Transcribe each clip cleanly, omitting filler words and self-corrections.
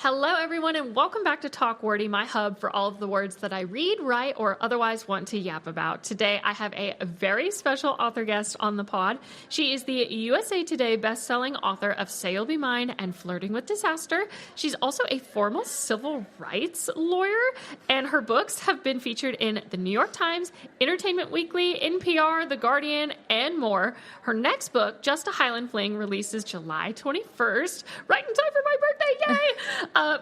Hello, everyone, and welcome back to Talk Wordy, my hub for all of the words that I read, write, or otherwise want to yap about. Today, I have a very special author guest on the pod. She is the USA Today bestselling author of Say You'll Be Mine and Flirting with Disaster. She's also a former civil rights lawyer, and her books have been featured in the New York Times, Entertainment Weekly, NPR, The Guardian, and more. Her next book, Just a Highland Fling, releases July 21st, right in time for my birthday. Yay!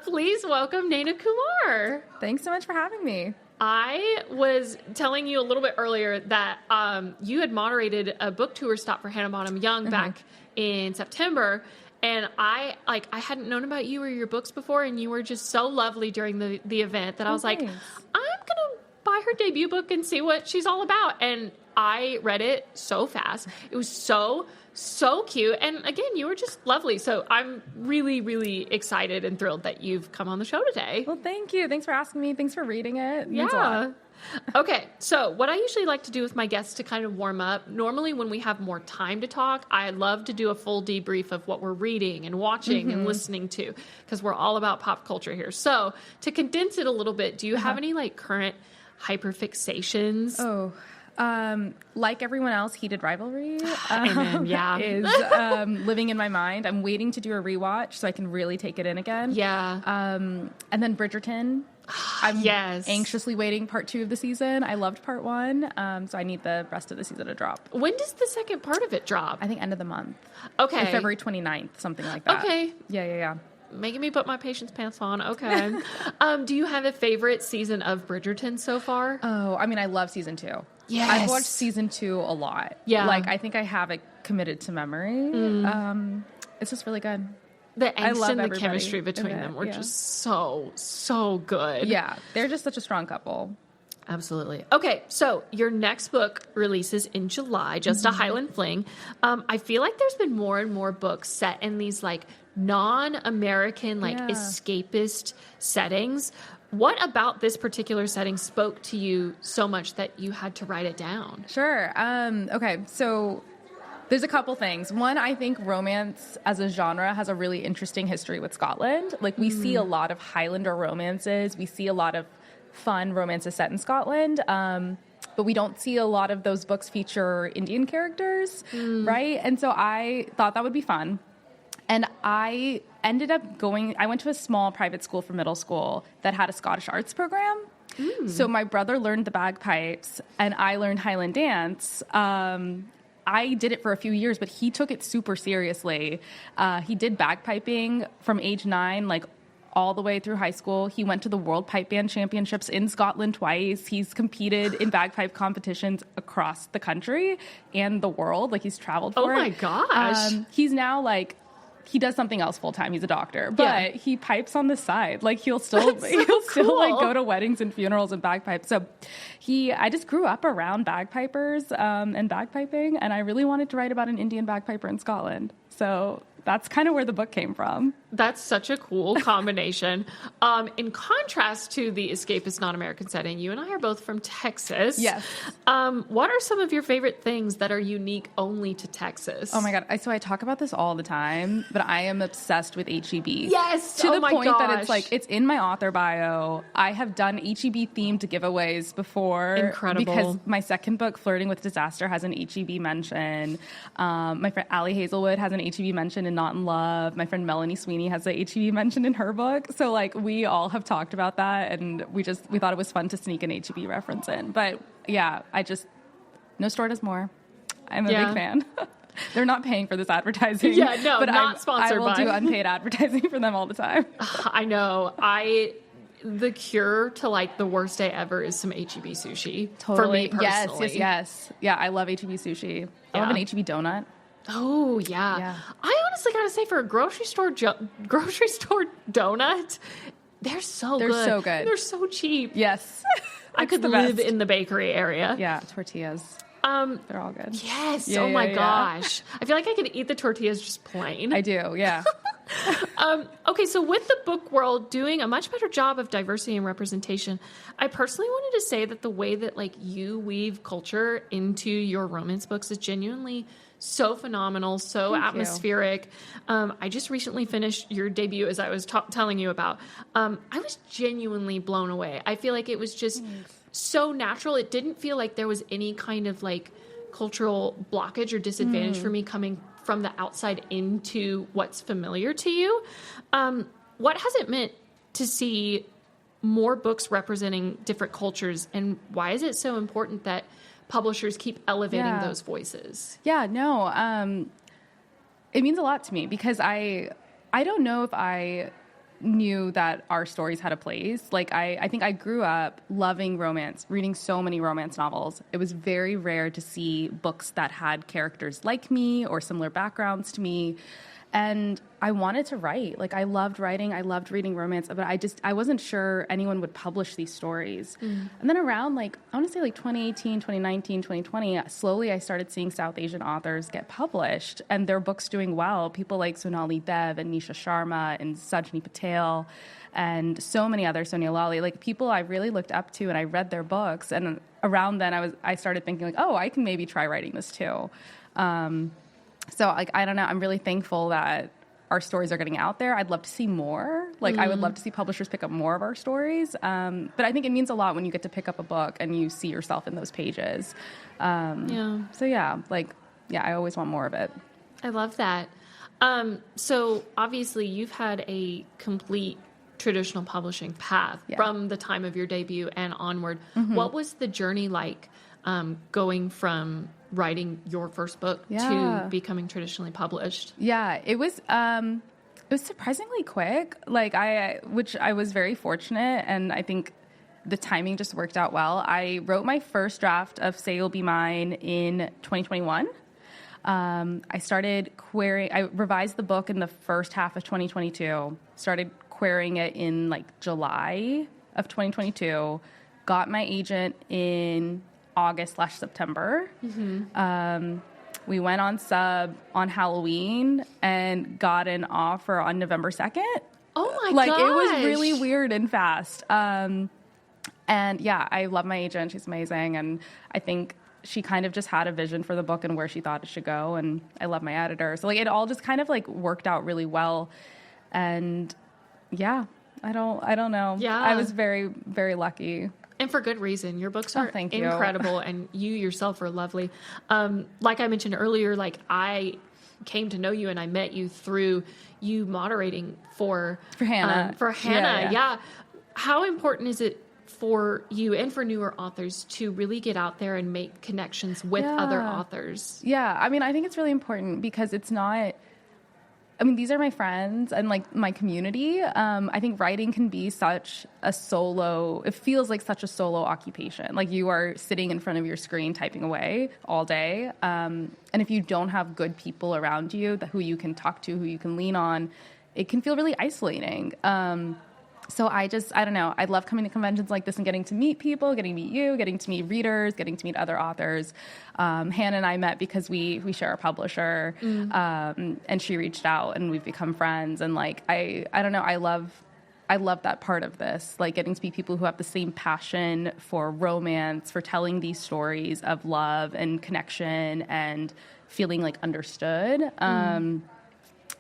Please welcome Naina Kumar. Thanks so much for having me. I was telling you a little bit earlier that you had moderated a book tour stop for Hannah Bonham Young back in September, and I hadn't known about you or your books before, and you were just so lovely during the event that I was like, I'm gonna buy her debut book and see what she's all about. And I read it so fast. It was so cute. And again, you were just lovely. So I'm really, really excited and thrilled that you've come on the show today. Well, thank you. Thanks for asking me. Thanks for reading it. It means a lot. Okay. So what I usually like to do with my guests to kind of warm up, normally when we have more time to talk, I love to do a full debrief of what we're reading and watching and listening to, because we're all about pop culture here. So to condense it a little bit, do you have any current hyperfixations? Like everyone else, Heated Rivalry is living in my mind. I'm waiting to do a rewatch so I can really take it in again. Yeah. And then Bridgerton. I'm anxiously waiting part 2 of the season. I loved part 1, so I need the rest of the season to drop. When does the second part of it drop? I think end of the month. Okay. Like February 29th, something like that. Okay. Yeah. Making me put my patience pants on. Okay. Do you have a favorite season of Bridgerton so far? Oh, I mean, I love season 2. Yes. I've watched season 2 a lot. Yeah. I think I have it committed to memory. It's just really good. The angst and the chemistry between them were just so good. Yeah. They're just such a strong couple. Absolutely. Okay, so your next book releases in July, Just a Highland Fling. I feel like there's been more and more books set in these non-American, escapist settings. What about this particular setting spoke to you so much that you had to write it down? Sure. Okay, so there's a couple things. One, I think romance as a genre has a really interesting history with Scotland. We see a lot of Highlander romances. We see a lot of fun romances set in Scotland. But we don't see a lot of those books feature Indian characters, right? And so I thought that would be fun. And I ended up I went to a small private school for middle school that had a Scottish arts program. So my brother learned the bagpipes and I learned Highland dance. I did it for a few years, but he took it super seriously. He did bagpiping from age 9, all the way through high school. He went to the World Pipe Band Championships in Scotland twice. He's competed in bagpipe competitions across the country and the world. He's traveled for it. Oh my gosh. He's now he does something else full time. He's a doctor, but he pipes on the side. He'll still go to weddings and funerals and bagpipes. So I just grew up around bagpipers and bagpiping, and I really wanted to write about an Indian bagpiper in Scotland. So that's kind of where the book came from. That's such a cool combination. In contrast to the escapist non-American setting, you and I are both from Texas. Yes. What are some of your favorite things that are unique only to Texas? Oh my God. So I talk about this all the time, but I am obsessed with HEB. Yes. To the point that it's in my author bio. I have done HEB themed giveaways before. Incredible. Because my second book, Flirting with Disaster, has an HEB mention. My friend Allie Hazelwood has an HEB mention in Not in Love. My friend Melanie Sweeney has a HEB mentioned in her book. So we all have talked about that, and we thought it was fun to sneak an HEB reference in. But yeah, no store does more. I'm a big fan. They're not paying for this advertising. Yeah, no, but not sponsored by. I will do unpaid advertising for them all the time. I know. The cure to the worst day ever is some HEB sushi. Totally. For me personally. Yes. Yeah, I love HEB sushi. I love an HEB donut. Oh, yeah. I honestly got to say, for a grocery store donut, they're so good. They're so good. They're so cheap. Yes. I could live in the bakery area. Yeah, tortillas. They're all good. Yes. Yeah, my gosh. I feel like I could eat the tortillas just plain. I do, yeah. Okay, so with the book world doing a much better job of diversity and representation, I personally wanted to say that the way that you weave culture into your romance books is genuinely so phenomenal, so Thank atmospheric. I just recently finished your debut, as I was telling you about. I was genuinely blown away. I feel like it was just so natural. It didn't feel like there was any kind of like cultural blockage or disadvantage for me coming from the outside into what's familiar to you. What has it meant to see more books representing different cultures, and why is it so important that publishers keep elevating those voices? Yeah, no, it means a lot to me because I don't know if I knew that our stories had a place. Like, I think I grew up loving romance, reading so many romance novels. It was very rare to see books that had characters like me or similar backgrounds to me. And I wanted to write. Like, I loved writing. I loved reading romance, but I wasn't sure anyone would publish these stories. And then around, like, I want to say like 2018, 2019, 2020, slowly I started seeing South Asian authors get published and their books doing well. People like Sonali Dev and Nisha Sharma and Sajni Patel and so many others, Sonia Lally, like people I really looked up to, and I read their books. And around then I started thinking like, oh, I can maybe try writing this too. So, like, I don't know. I'm really thankful that our stories are getting out there. I'd love to see more. Like, I would love to see publishers pick up more of our stories. But I think it means a lot when you get to pick up a book and you see yourself in those pages. So, I always want more of it. I love that. So, obviously, you've had a complete traditional publishing path from the time of your debut and onward. What was the journey like going from writing your first book to becoming traditionally published? Yeah, it was surprisingly quick. Like, which I was very fortunate, and I think the timing just worked out well. I wrote my first draft of Say You'll Be Mine in 2021. I started querying. I revised the book in the first half of 2022. Started querying it in like July of 2022. Got my agent in August/September. We went on sub on Halloween and got an offer on November 2nd. Oh my gosh. It was really weird and fast. And yeah, I love my agent. She's amazing. And I think she kind of just had a vision for the book and where she thought it should go. And I love my editor. So like it all just kind of like worked out really well. And yeah, I don't know. Yeah. I was very, very lucky. And for good reason. Your books are incredible, and you yourself are lovely. Like I mentioned earlier, like I came to know you and I met you through you moderating for Hannah. Yeah. How important is it for you and for newer authors to really get out there and make connections with other authors? Yeah. I mean, I think it's really important because it's not... I mean, these are my friends and like my community. I think writing can be such a solo, it feels like such a solo occupation. Like you are sitting in front of your screen typing away all day. And if you don't have good people around you who you can talk to, who you can lean on, it can feel really isolating. So I don't know. I love coming to conventions like this and getting to meet people, getting to meet you, getting to meet readers, getting to meet other authors. Hannah and I met because we share a publisher, and she reached out and we've become friends. And like, I don't know. I love that part of this, like getting to meet people who have the same passion for romance, for telling these stories of love and connection and feeling like understood.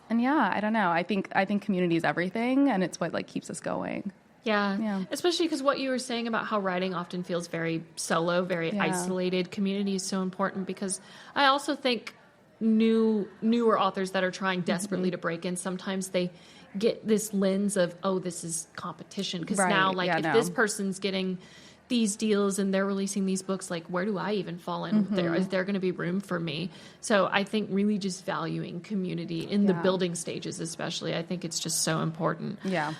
And yeah, I don't know. I think community is everything, and it's what like keeps us going. Yeah. Especially because what you were saying about how writing often feels very solo, very isolated. Community is so important because I also think newer authors that are trying desperately to break in, sometimes they get this lens of, oh, this is competition. Because now, like, if this person's getting these deals and they're releasing these books, like, where do I even fall in there? Is there going to be room for me? So I think really just valuing community in the building stages, especially, I think it's just so important. Yeah.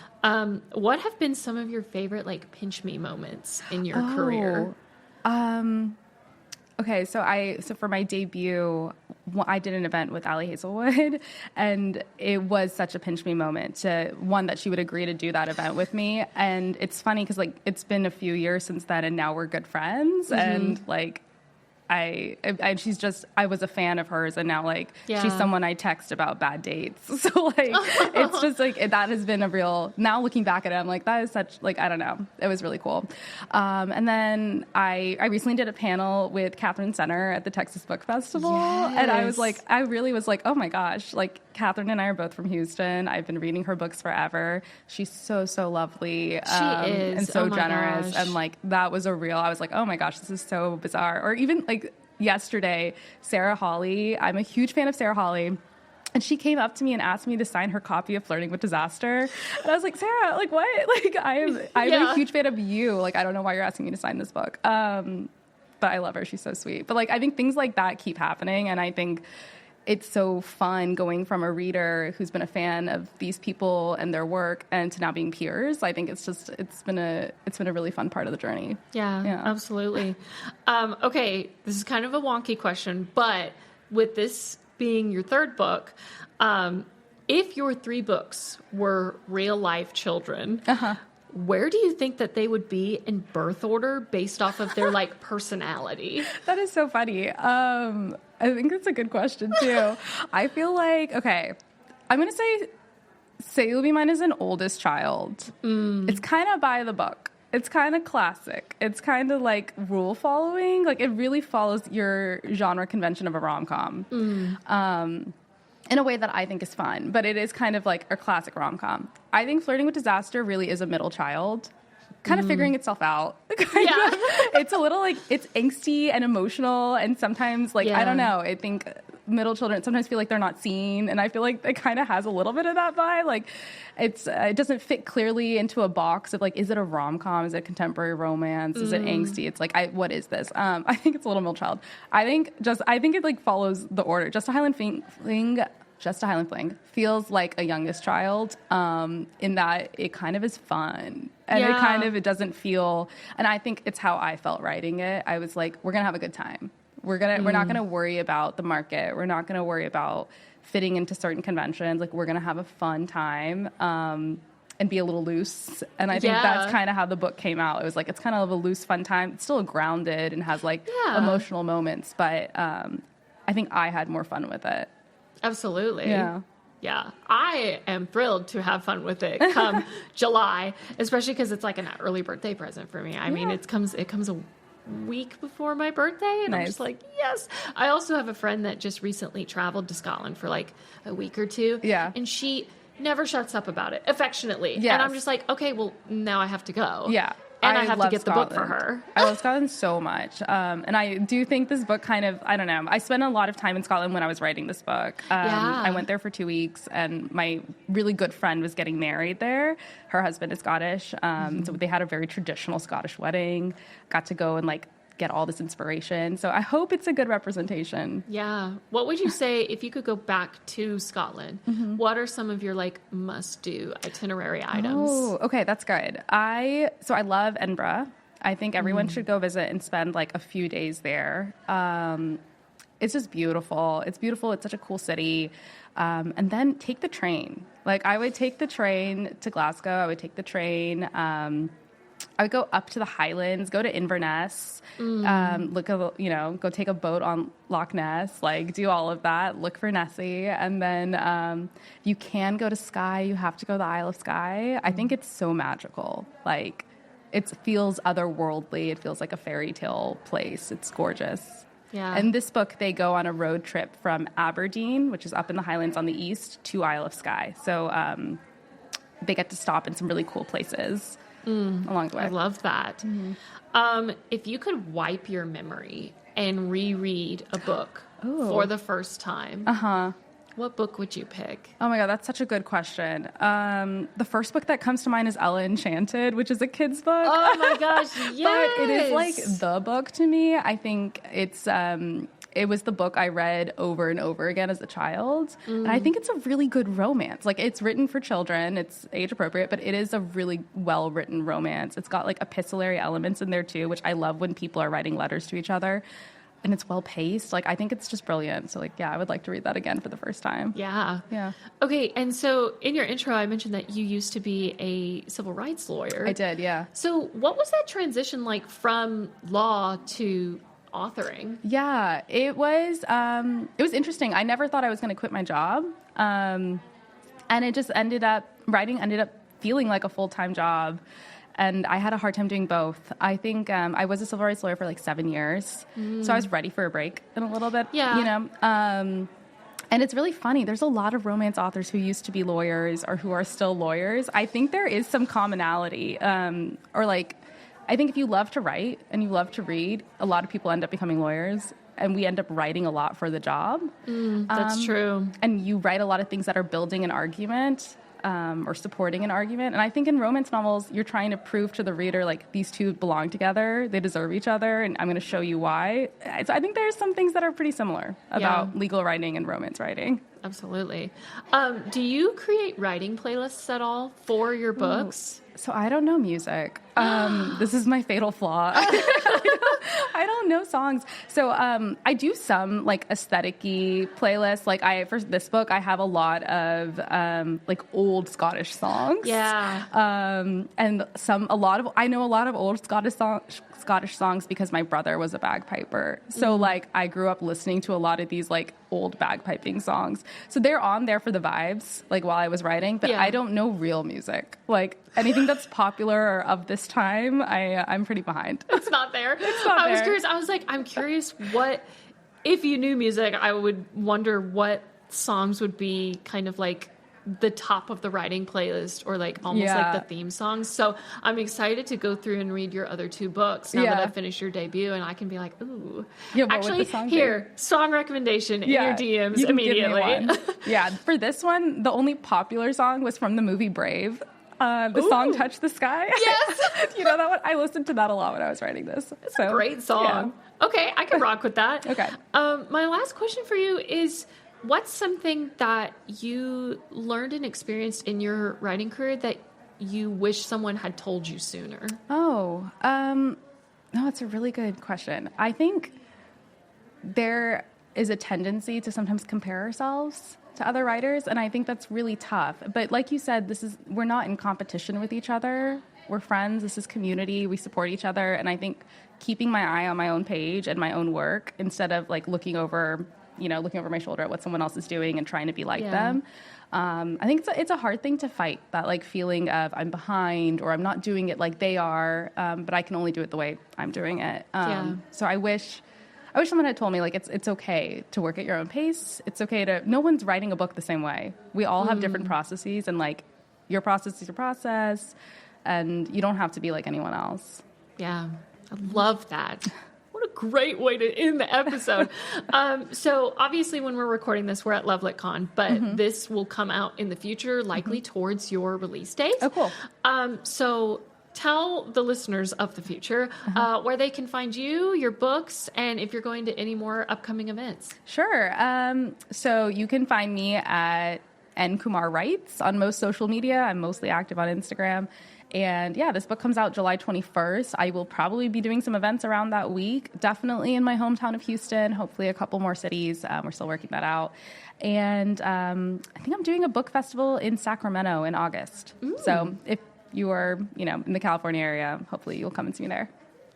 What have been some of your favorite, like, pinch me moments in your career? Okay, so for my debut, I did an event with Allie Hazelwood, and it was such a pinch me moment that she would agree to do that event with me. And it's funny because like it's been a few years since then, and now we're good friends, and like I was a fan of hers, and now like Yeah. she's someone I text about bad dates. So like it's just like that has been a real, now looking back at it, I'm like, that is such, like, I don't know, it was really cool. And then I recently did a panel with Catherine Center at the Texas Book Festival, and I really was like, oh my gosh, like Catherine and I are both from Houston. I've been reading her books forever. She's so lovely, and so generous, and like that was I was like, oh my gosh, this is so bizarre. Or even like yesterday, Sarah Hawley, I'm a huge fan of Sarah Hawley, and she came up to me and asked me to sign her copy of Flirting with Disaster. And I was like, Sarah, like what? Like I'm a huge fan of you. Like I don't know why you're asking me to sign this book. But I love her. She's so sweet. But like I think things like that keep happening, and I think it's so fun going from a reader who's been a fan of these people and their work and to now being peers. I think it's been a really fun part of the journey. Yeah. Absolutely. Okay, this is kind of a wonky question, but with this being your third book, if your 3 books were real life children, where do you think that they would be in birth order based off of their like personality? That is so funny. I think that's a good question too. I feel like, okay, I'm going to say You'll Be Mine is an oldest child. It's kind of by the book. It's kind of classic. It's kind of like rule following. Like it really follows your genre convention of a rom-com. In a way that I think is fun, but it is kind of like a classic rom-com. I think Flirting with Disaster really is a middle child, kind of figuring itself out. It's a little like, it's angsty and emotional, and sometimes like, I don't know, I think middle children sometimes feel like they're not seen, and I feel like it kind of has a little bit of that vibe. Like it doesn't fit clearly into a box of like, is it a rom-com? Is it contemporary romance? Is it angsty? It's like, what is this? I think it's a little middle child. I think it like follows the order. Just a Highland Fling feels like a youngest child, in that it kind of is fun, and it doesn't feel, and I think it's how I felt writing it. I was like, we're gonna have a good time. We're not gonna worry about the market. We're not gonna worry about fitting into certain conventions. Like we're gonna have a fun time, and be a little loose. And I think that's kind of how the book came out. It was like, it's kind of a loose, fun time. It's still grounded and has like emotional moments, but I think I had more fun with it. Absolutely. Yeah. I am thrilled to have fun with it come July, especially because it's like an early birthday present for me. I mean, it comes a week before my birthday, and I'm just like, yes. I also have a friend that just recently traveled to Scotland for like a week or two. Yeah. And she never shuts up about it, affectionately. Yes. And I'm just like, okay, well, now I have to go. Yeah. And I have to get Scotland. The book for her. I love Scotland so much. And I do think this book kind of, I don't know, I spent a lot of time in Scotland when I was writing this book. I went there for 2 weeks, and my really good friend was getting married there. Her husband is Scottish. So they had a very traditional Scottish wedding. Got to go and like get all this inspiration. So I hope it's a good representation. Yeah. What would you say if you could go back to Scotland? What are some of your like must-do itinerary items? Oh, okay, that's good. I love Edinburgh. I think everyone should go visit and spend like a few days there. It's just beautiful. It's beautiful. It's such a cool city. And then take the train. Like I would take the train to Glasgow. I would take the train. I would go up to the Highlands, go to Inverness, go take a boat on Loch Ness, like do all of that, look for Nessie. And then you can go to Skye. You have to go to the Isle of Skye. I think it's so magical. Like it feels otherworldly. It feels like a fairy tale place. It's gorgeous. Yeah. In this book, they go on a road trip from Aberdeen, which is up in the Highlands on the east, to Isle of Skye. So they get to stop in some really cool places along the way. I love that. If you could wipe your memory and reread a book for the first time, what book would you pick? Oh my God, that's such a good question. The first book that comes to mind is Ella Enchanted, which is a kid's book. Oh my gosh, yes! But it is like the book to me. I think it's it was the book I read over and over again as a child. And I think it's a really good romance. Like it's written for children, it's age appropriate, but it is a really well written romance. It's got like epistolary elements in there too, which I love when people are writing letters to each other. And it's well paced. Like I think it's just brilliant. So like, yeah, I would like to read that again for the first time. Yeah. Okay. And so in your intro, I mentioned that you used to be a civil rights lawyer. I did. Yeah. So what was that transition like from law to authoring? Yeah, it was interesting. I never thought I was going to quit my job. And it just writing ended up feeling like a full-time job. And I had a hard time doing both. I think I was a civil rights lawyer for like 7 years. So I was ready for a break in a little bit, and it's really funny. There's a lot of romance authors who used to be lawyers or who are still lawyers. I think there is some commonality. I think if you love to write and you love to read, a lot of people end up becoming lawyers. And we end up writing a lot for the job. That's true. And you write a lot of things that are building an argument. Or supporting an argument. And I think in romance novels, you're trying to prove to the reader, like, these two belong together, they deserve each other, and I'm going to show you why. So I think there's some things that are pretty similar about legal writing and romance writing. Absolutely. Do you create writing playlists at all for your books? So I don't know music. This is my fatal flaw. I don't know songs. So I do some like aesthetic-y playlists. Like for this book, I have a lot of like old Scottish songs. Yeah. And I know a lot of old Scottish songs because my brother was a bagpiper. So like I grew up listening to a lot of these like old bagpiping songs. So they're on there for the vibes, like while I was writing, but I don't know real music. Like anything that's popular or of this time, I'm pretty behind. It's not there. I was curious. I was like, I'm curious what, if you knew music, I would wonder what songs would be kind of like the top of the writing playlist or like almost like the theme songs. So I'm excited to go through and read your other two books now that I've finished your debut, and I can be like, ooh. Yeah, actually, song recommendation in your DMs you immediately. Yeah, for this one, the only popular song was from the movie Brave. The song Touch the Sky. Yes. You know that one? I listened to that a lot when I was writing this. It's a great song. Yeah. Okay, I can rock with that. Okay. My last question for you is, what's something that you learned and experienced in your writing career that you wish someone had told you sooner? No, it's a really good question. I think there is a tendency to sometimes compare ourselves to other writers, and I think that's really tough. But like you said, we're not in competition with each other. We're friends. This is community. We support each other. And I think keeping my eye on my own page and my own work instead of like looking over my shoulder at what someone else is doing and trying to be like them. I think it's a hard thing to fight, that like feeling of I'm behind or I'm not doing it like they are, but I can only do it the way I'm doing it. So I wish someone had told me, like, it's okay to work at your own pace. It's okay no one's writing a book the same way. We all have different processes, and like your process is your process, and you don't have to be like anyone else. Yeah, I love that. What a great way to end the episode. So obviously when we're recording this, we're at LoveLitCon, but this will come out in the future, likely towards your release date. Oh, cool. So tell the listeners of the future where they can find you, your books, and if you're going to any more upcoming events. Sure. So you can find me at Kumar Writes on most social media. I'm mostly active on Instagram. And yeah, this book comes out July 21st. I will probably be doing some events around that week, definitely in my hometown of Houston, hopefully a couple more cities. We're still working that out. And I think I'm doing a book festival in Sacramento in August. Ooh. So if you are, in the California area, hopefully you'll come and see me there.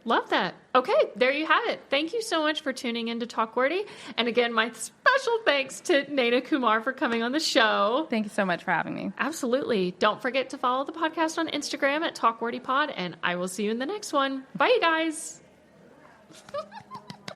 Love that. Okay, there you have it. Thank you so much for tuning in to Talk Wordy. And again, my special thanks to Naina Kumar for coming on the show. Thank you so much for having me. Absolutely. Don't forget to follow the podcast on Instagram at Talk Wordy Pod, and I will see you in the next one. Bye, you guys.